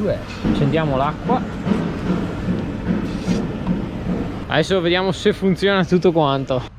2. Accendiamo l'acqua. Adesso vediamo se funziona tutto quanto.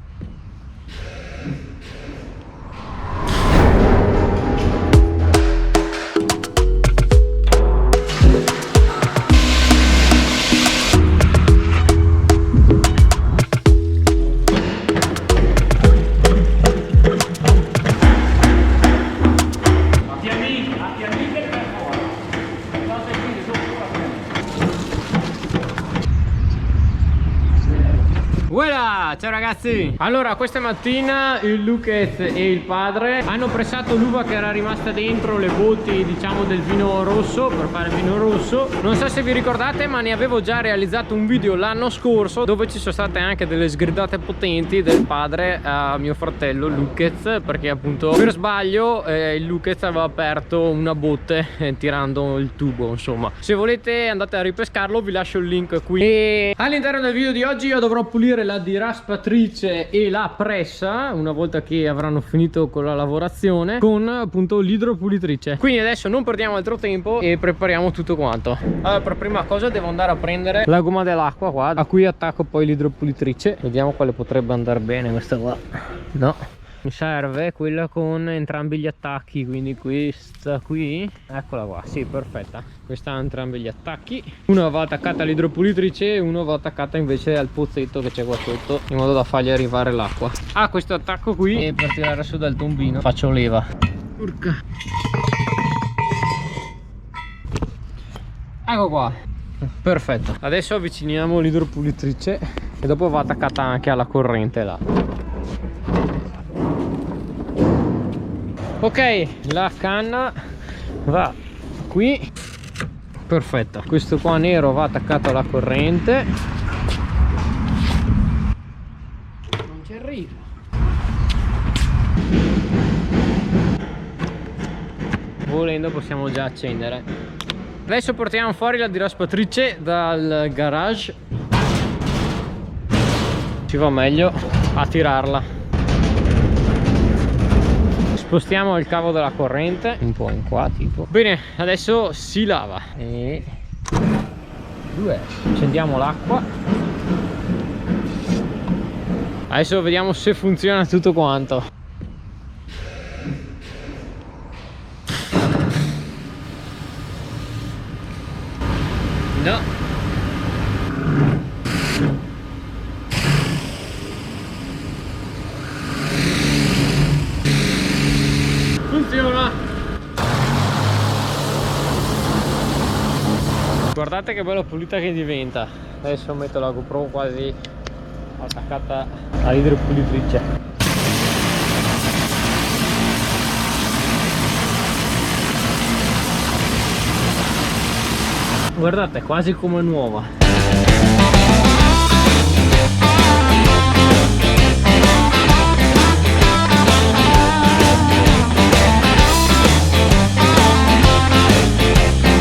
Voilà, ciao ragazzi! Allora, questa mattina il Lucas e il padre hanno pressato l'uva che era rimasta dentro le botti, diciamo, del vino rosso, per fare il vino rosso. Non so se vi ricordate, ma ne avevo già realizzato un video l'anno scorso dove ci sono state anche delle sgridate potenti del padre a mio fratello Lucas, perché appunto per sbaglio il Lucas aveva aperto una botte tirando il tubo, insomma. Se volete andate a ripescarlo, vi lascio il link qui. E all'interno del video di oggi io dovrò pulire la diraspatrice e la pressa una volta che avranno finito con la lavorazione con appunto l'idropulitrice. Quindi adesso non perdiamo altro tempo e prepariamo tutto quanto. Allora, per prima cosa devo andare a prendere la gomma dell'acqua qua, a cui attacco poi l'idropulitrice. Vediamo quale potrebbe andare bene. Questa qua no, mi serve quella con entrambi gli attacchi, quindi questa qui, eccola qua, sì, perfetta. Questa ha entrambi gli attacchi, una va attaccata all'idropulitrice e una va attaccata invece al pozzetto che c'è qua sotto, in modo da fargli arrivare l'acqua. Ha questo attacco qui e per tirare su dal tombino faccio leva. Urca. Ecco qua, perfetto. Adesso avviciniamo l'idropulitrice e dopo va attaccata anche alla corrente là. Ok, la canna va qui, perfetto. Questo qua nero va attaccato alla corrente. Non ci arriva. Volendo possiamo già accendere. Adesso portiamo fuori la diraspatrice dal garage. Ci va meglio a tirarla. Spostiamo il cavo della corrente un po' in qua tipo. Bene, adesso si lava. E 2. Accendiamo l'acqua. Adesso vediamo se funziona tutto quanto. No. Funziona. Guardate che bella pulita che diventa. Adesso metto la GoPro quasi attaccata all'idropulitrice. Guardate, quasi come nuova.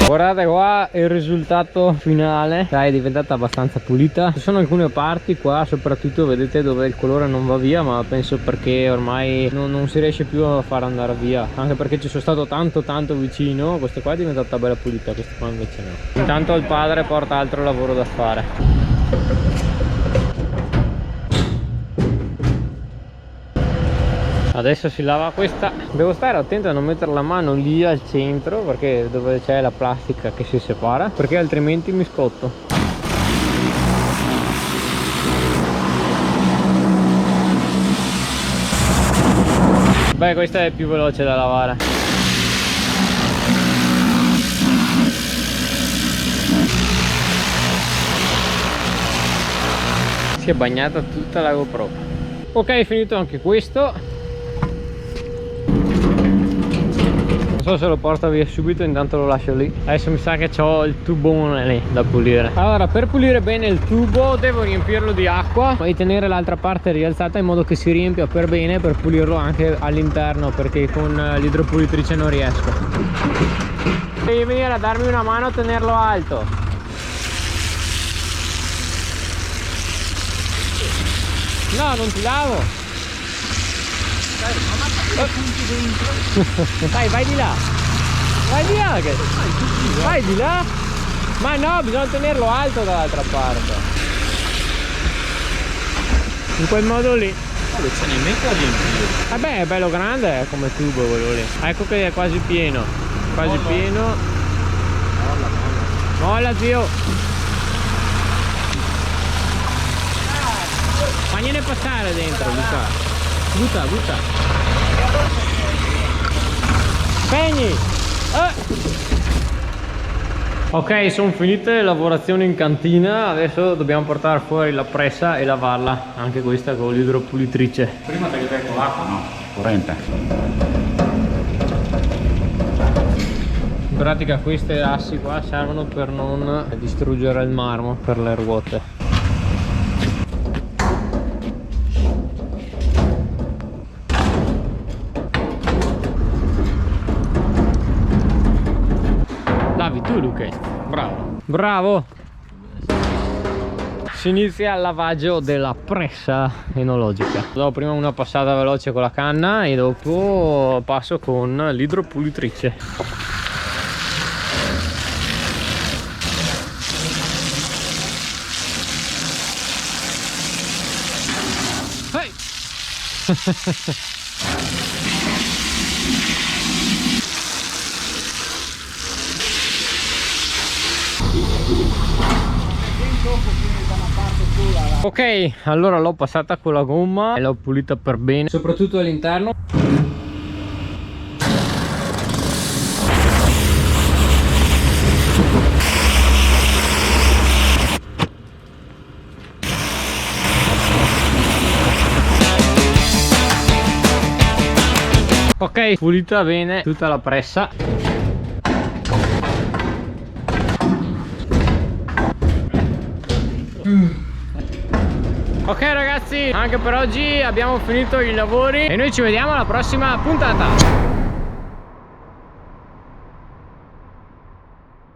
Guardate qua il risultato finale. Dai, è diventata abbastanza pulita. Ci sono alcune parti qua, soprattutto vedete dove il colore non va via, ma penso perché ormai non si riesce più a far andare via, anche perché ci sono stato tanto vicino. Questa qua è diventata bella pulita, questa qua invece no. Intanto il padre porta altro lavoro da fare. Adesso si lava questa. Devo stare attento a non mettere la mano lì al centro, perché dove c'è la plastica che si separa, perché altrimenti mi scotto. Beh, questa è più veloce da lavare. Si è bagnata tutta la GoPro. Ok, finito anche questo. Non so se lo porto via subito, intanto lo lascio lì. Adesso mi sa che ho il tubone lì da pulire. Allora, per pulire bene il tubo devo riempirlo di acqua e tenere l'altra parte rialzata in modo che si riempia per bene, per pulirlo anche all'interno, perché con l'idropulitrice non riesco. Devi venire a darmi una mano a tenerlo alto. No, non ti lavo. Dai, ma punti dentro. Dai, vai di là. Vai di là che... Vai di là. Ma no, bisogna tenerlo alto dall'altra parte. In quel modo lì. Lo ce ne metto a riempire. Vabbè, è bello grande come tubo quello lì. Ecco che è quasi pieno. Quasi pieno. Molla zio. Fagliene passare dentro, Luca. Butta. Spegni. Ok, sono finite le lavorazioni in cantina. Adesso dobbiamo portare fuori la pressa e lavarla. Anche questa con l'idropulitrice. Prima te che con l'acqua, no? Corrente. In pratica queste assi qua servono per non distruggere il marmo per le ruote. Lavi tu, Luca. Bravo. Bravo. Si inizia il lavaggio della pressa enologica. Do prima una passata veloce con la canna e dopo passo con l'idropulitrice. Hey! Ok, allora l'ho passata con la gomma e l'ho pulita per bene, soprattutto all'interno. Ok, pulita bene tutta la pressa. Ok ragazzi, anche per oggi abbiamo finito i lavori e noi ci vediamo alla prossima puntata.